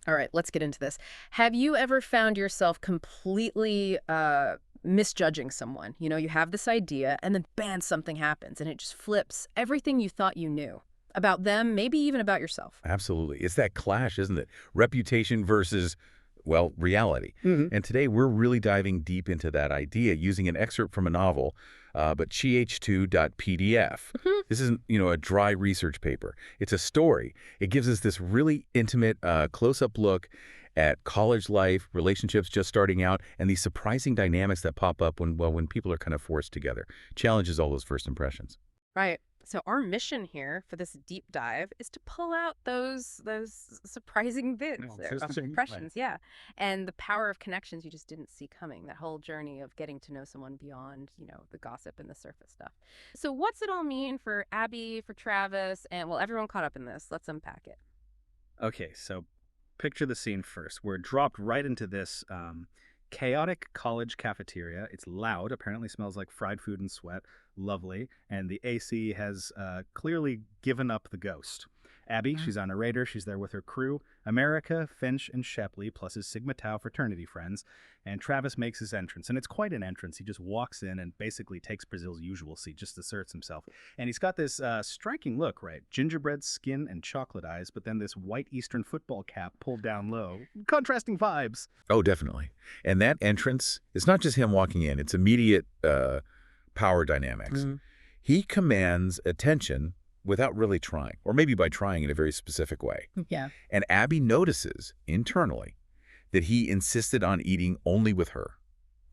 All right, let's get into this. Have you ever found yourself completely misjudging someone? You know, you have this idea, and then bam, something happens, and it just flips everything you thought you knew about them, maybe even about yourself. Absolutely. It's that clash, isn't it? Reputation versus, well, reality. And today we're really diving deep into that idea using an excerpt from a novel, but ch2.pdf. This isn't, a dry research paper. It's a story. It gives us this really intimate, close-up look at college life, relationships just starting out, and these surprising dynamics that pop up when people are kind of forced together. Challenges all those first impressions. Right. So our mission here for this deep dive is to pull out those surprising bits of impressions, yeah, and the power of connections you just didn't see coming. That whole journey of getting to know someone beyond, the gossip and the surface stuff. So what's it all mean for Abby, for Travis, and well, everyone caught up in this. Let's unpack it. Okay, so picture the scene first. We're dropped right into this chaotic college cafeteria. It's loud, apparently smells like fried food and sweat. Lovely. And the AC has clearly given up the ghost. Abby, she's our narrator. She's there with her crew. America, Finch, and Shepley, plus his Sigma Tau fraternity friends. And Travis makes his entrance. And it's quite an entrance. He just walks in and basically takes Brazil's usual seat, just asserts himself. And he's got this striking look, right? Gingerbread skin and chocolate eyes, but then this white Eastern football cap pulled down low. Contrasting vibes. Oh, definitely. And that entrance, it's not just him walking in. It's immediate power dynamics. He commands attention without really trying, or maybe by trying in a very specific way. Yeah. And Abby notices internally that he insisted on eating only with her,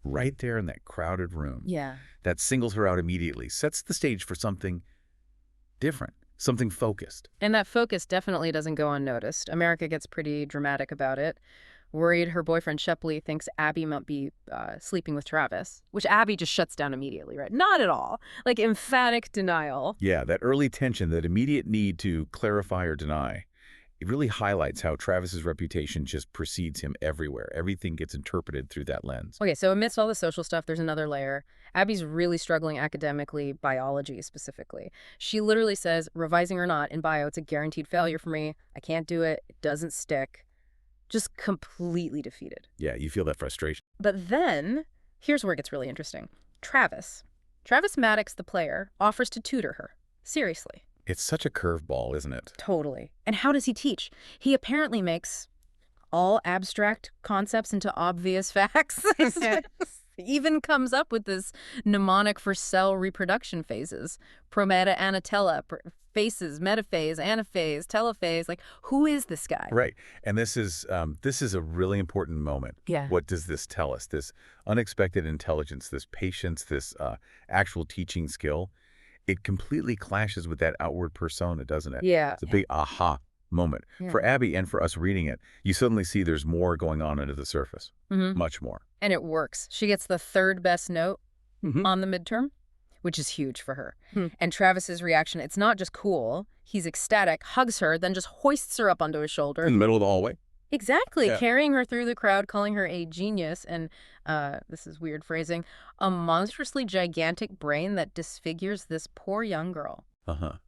right there in that crowded room. Yeah. That singles her out immediately, sets the stage for something different, something focused. And that focus definitely doesn't go unnoticed. America gets pretty dramatic about it. Worried her boyfriend Shepley thinks Abby might be sleeping with Travis, which Abby just shuts down immediately, right? Not at all. Like emphatic denial. Yeah, that early tension, that immediate need to clarify or deny, it really highlights how Travis's reputation just precedes him everywhere. Everything gets interpreted through that lens. Okay, so amidst all the social stuff, there's another layer. Abby's really struggling academically, biology specifically. She literally says, revising or not, in bio, it's a guaranteed failure for me. I can't do it. It doesn't stick. Just completely defeated. Yeah, you feel that frustration. But then, here's where it gets really interesting. Travis Maddox, the player, offers to tutor her. Seriously. It's such a curveball, isn't it? Totally. And how does he teach? He apparently makes all abstract concepts into obvious facts. He even comes up with this mnemonic for cell reproduction phases. Prometa, anatella, phases, metaphase, anaphase, telophase. Like, who is this guy? Right. And this is a really important moment. Yeah. What does this tell us? This unexpected intelligence, this patience, this actual teaching skill, it completely clashes with that outward persona, doesn't it? Yeah. It's a big aha moment. Yeah. For Abby and for us reading it, you suddenly see there's more going on under the surface. Much more. And it works. She gets the third best note on the midterm, which is huge for her. And Travis's reaction, it's not just cool. He's ecstatic, hugs her, then just hoists her up onto his shoulder. In the middle of the hallway. Exactly. Yeah. Carrying her through the crowd, calling her a genius, and this is weird phrasing, a monstrously gigantic brain that disfigures this poor young girl.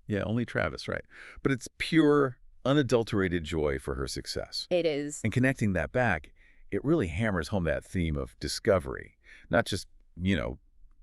Yeah, only Travis, right. But it's pure, unadulterated joy for her success. It is. And connecting that back, it really hammers home that theme of discovery. Not just,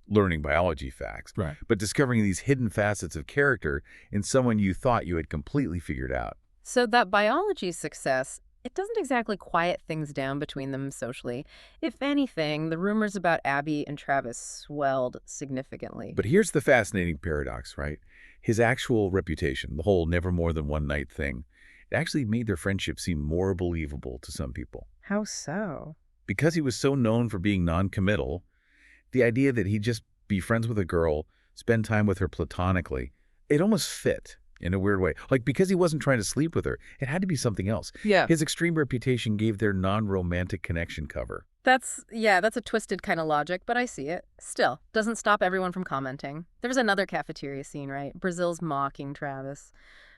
learning biology facts, Right. but discovering these hidden facets of character in someone you thought you had completely figured out. So that biology success, it doesn't exactly quiet things down between them socially. If anything, the rumors about Abby and Travis swelled significantly. But here's the fascinating paradox, right? His actual reputation, the whole never more than one night thing, it actually made their friendship seem more believable to some people. How so? Because he was so known for being non-committal, the idea that he'd just be friends with a girl, spend time with her platonically, it almost fit in a weird way. Like, because he wasn't trying to sleep with her, it had to be something else. Yeah. His extreme reputation gave their non-romantic connection cover. That's a twisted kind of logic, but I see it. Still, doesn't stop everyone from commenting. There's another cafeteria scene, right? Brazil's mocking Travis,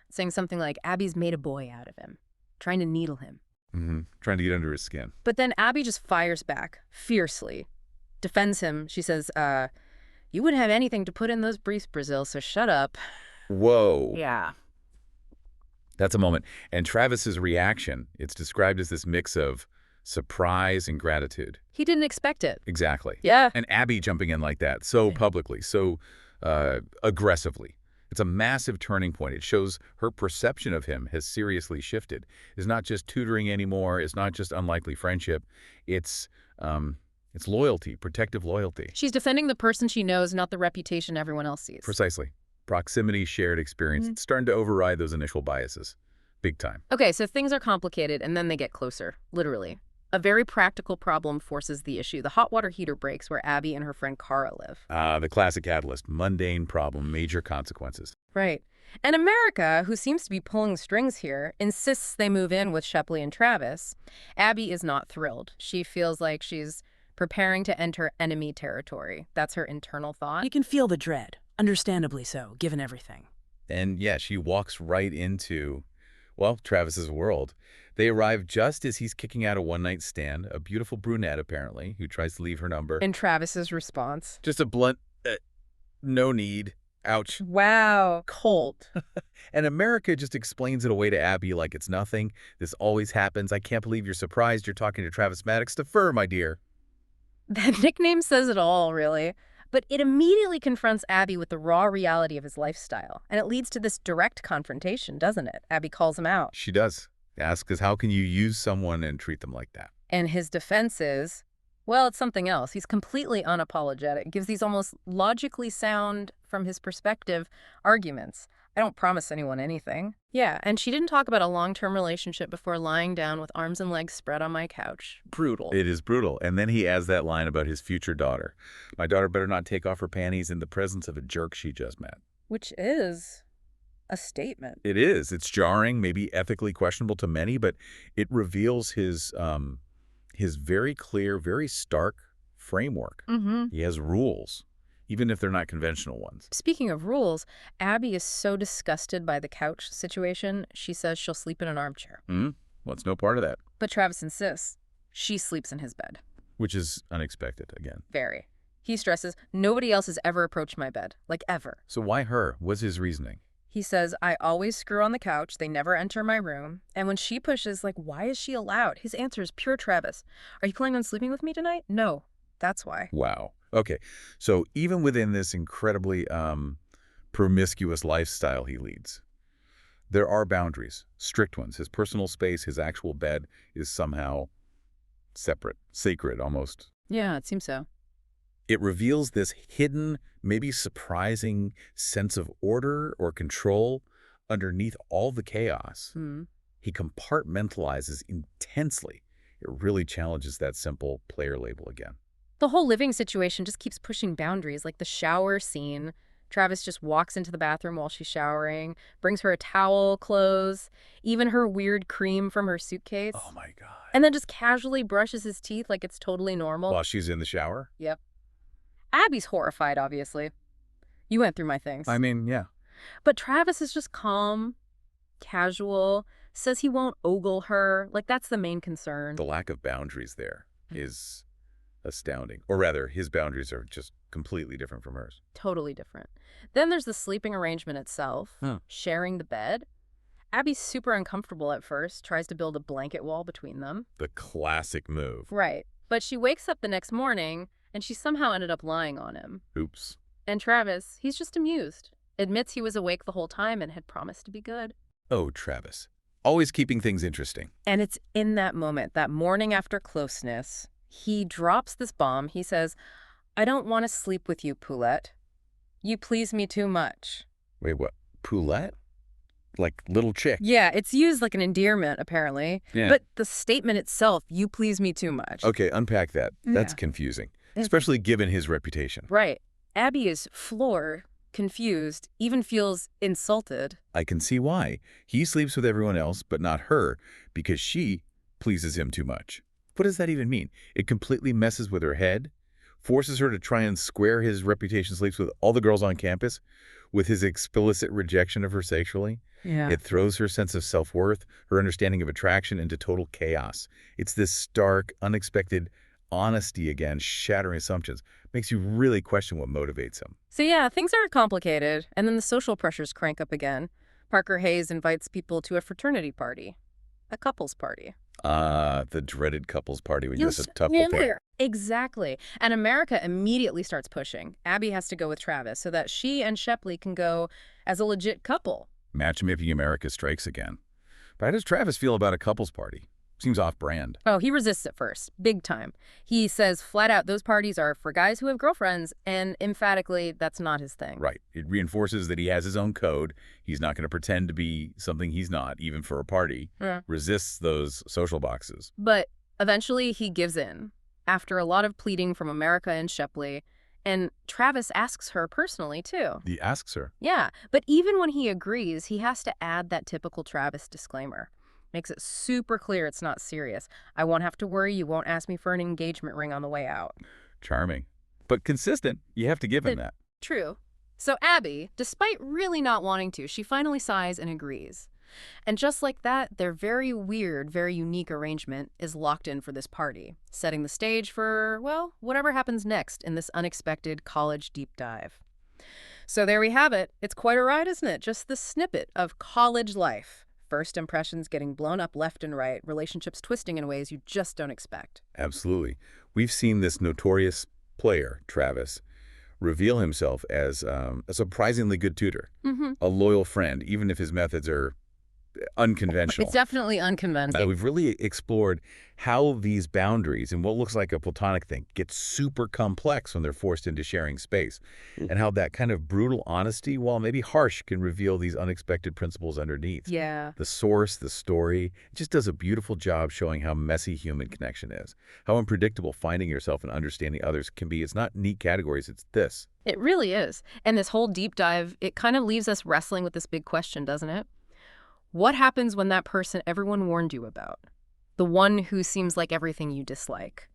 saying something like, Abby's made a boy out of him, trying to needle him. Trying to get under his skin. But then Abby just fires back, fiercely, defends him. She says, you wouldn't have anything to put in those briefs, Brazil, so shut up. Whoa. Yeah. That's a moment. And Travis's reaction, it's described as this mix of surprise and gratitude. He didn't expect it. Exactly. Yeah. And Abby jumping in like that, so publicly, so aggressively. It's a massive turning point. It shows her perception of him has seriously shifted. It's not just tutoring anymore. It's not just unlikely friendship. It's loyalty, protective loyalty. She's defending the person she knows, not the reputation everyone else sees. Precisely. Proximity, shared experience. It's starting to override those initial biases. Big time. Okay, so things are complicated, and then they get closer, literally. A very practical problem forces the issue. The hot water heater breaks where Abby and her friend Cara live. The classic catalyst. Mundane problem, major consequences. Right. And America, who seems to be pulling strings here, insists they move in with Shepley and Travis. Abby is not thrilled. She feels like she's preparing to enter enemy territory. That's her internal thought. You can feel the dread. Understandably so, given everything. And yeah, she walks right into, well, Travis's world. They arrive just as he's kicking out a one-night stand, a beautiful brunette, apparently, who tries to leave her number. And Travis's response? Just a blunt, no need, ouch. Wow, cold. And America just explains it away to Abby like it's nothing. This always happens. I can't believe you're surprised you're talking to Travis Maddox. Defer, my dear. That nickname says it all, really. But it immediately confronts Abby with the raw reality of his lifestyle. And it leads to this direct confrontation, doesn't it? Abby calls him out. She does. Asks us, how can you use someone and treat them like that? And his defense is, well, it's something else. He's completely unapologetic, gives these almost logically sound, from his perspective, arguments. I don't promise anyone anything. Yeah, and she didn't talk about a long-term relationship before lying down with arms and legs spread on my couch. Brutal. It is brutal. And then he adds that line about his future daughter. My daughter better not take off her panties in the presence of a jerk she just met. Which is a statement. It is. It's jarring, maybe ethically questionable to many, but it reveals his very clear, very stark framework. He has rules, even if they're not conventional ones. Speaking of rules, Abby is so disgusted by the couch situation, she says she'll sleep in an armchair. Well, it's no part of that. But Travis insists she sleeps in his bed. Which is unexpected, again. Very. He stresses, nobody else has ever approached my bed. Like, ever. So why her? What's his reasoning? He says, I always screw on the couch. They never enter my room. And when she pushes, like, why is she allowed? His answer is pure Travis. Are you planning on sleeping with me tonight? No. That's why. Wow. Okay. So even within this incredibly promiscuous lifestyle he leads, there are boundaries, strict ones. His personal space, his actual bed is somehow separate, sacred almost. Yeah, it seems so. It reveals this hidden, maybe surprising sense of order or control underneath all the chaos. He compartmentalizes intensely. It really challenges that simple player label again. The whole living situation just keeps pushing boundaries, like the shower scene. Travis just walks into the bathroom while she's showering, brings her a towel, clothes, even her weird cream from her suitcase. Oh, my God. And then just casually brushes his teeth like it's totally normal. While she's in the shower? Yep. Abby's horrified, obviously. You went through my things. I mean, yeah. But Travis is just calm, casual, says he won't ogle her. Like, that's the main concern. The lack of boundaries there is astounding. Or rather, his boundaries are just completely different from hers. Totally different. Then there's the sleeping arrangement itself, sharing the bed. Abby's super uncomfortable at first, tries to build a blanket wall between them. The classic move. Right. But she wakes up the next morning, and she somehow ended up lying on him. Oops. And Travis, he's just amused. Admits he was awake the whole time and had promised to be good. Oh, Travis. Always keeping things interesting. And it's in that moment, that morning after closeness, he drops this bomb. He says, I don't want to sleep with you, Poulette. You please me too much. Wait, what? Poulette? Like little chick? Yeah, it's used like an endearment, apparently. Yeah. But the statement itself, you please me too much. Okay, unpack that. That's confusing, especially given his reputation. Right. Abby is floored, confused, even feels insulted. I can see why. He sleeps with everyone else, but not her, because she pleases him too much. What does that even mean? It completely messes with her head, forces her to try and square his reputation sleeps with all the girls on campus, with his explicit rejection of her sexually. Yeah. It throws her sense of self-worth, her understanding of attraction into total chaos. It's this stark, unexpected honesty again, shattering assumptions. Makes you really question what motivates him. So yeah, things are complicated, and then the social pressures crank up again. Parker Hayes invites people to a fraternity party, a couples party. The dreaded couples party when you're a couple pair. Exactly. And America immediately starts pushing. Abby has to go with Travis so that she and Shepley can go as a legit couple. Matchmaking America strikes again. But how does Travis feel about a couples party? Seems off-brand. Oh, he resists at first, big time. He says flat out those parties are for guys who have girlfriends, and emphatically, that's not his thing. Right. It reinforces that he has his own code. He's not going to pretend to be something he's not, even for a party. Yeah. Resists those social boxes. But eventually he gives in, after a lot of pleading from America and Shepley, and Travis asks her personally, too. He asks her? Yeah, but even when he agrees, he has to add that typical Travis disclaimer. Makes it super clear it's not serious. I won't have to worry you won't ask me for an engagement ring on the way out. Charming. But consistent. You have to give him that. True. So Abby, despite really not wanting to, she finally sighs and agrees. And just like that, their very weird, very unique arrangement is locked in for this party, setting the stage for, well, whatever happens next in this unexpected college deep dive. So there we have it. It's quite a ride, isn't it? Just the snippet of college life. First impressions getting blown up left and right, relationships twisting in ways you just don't expect. Absolutely. We've seen this notorious player, Travis, reveal himself as a surprisingly good tutor, a loyal friend, even if his methods are unconventional. It's definitely unconventional. We've really explored how these boundaries and what looks like a platonic thing get super complex when they're forced into sharing space, and how that kind of brutal honesty, while maybe harsh, can reveal these unexpected principles underneath. Yeah. The source, the story, it just does a beautiful job showing how messy human connection is, how unpredictable finding yourself and understanding others can be. It's not neat categories, it's this. It really is. And this whole deep dive, it kind of leaves us wrestling with this big question, doesn't it? What happens when that person everyone warned you about? The one who seems like everything you dislike?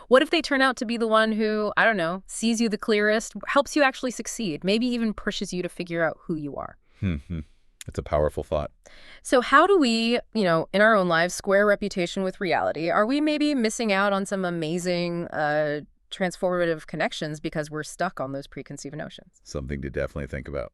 What if they turn out to be the one who, I don't know, sees you the clearest, helps you actually succeed, maybe even pushes you to figure out who you are? It's a powerful thought. So how do we, in our own lives, square reputation with reality? Are we maybe missing out on some amazing, transformative connections because we're stuck on those preconceived notions? Something to definitely think about.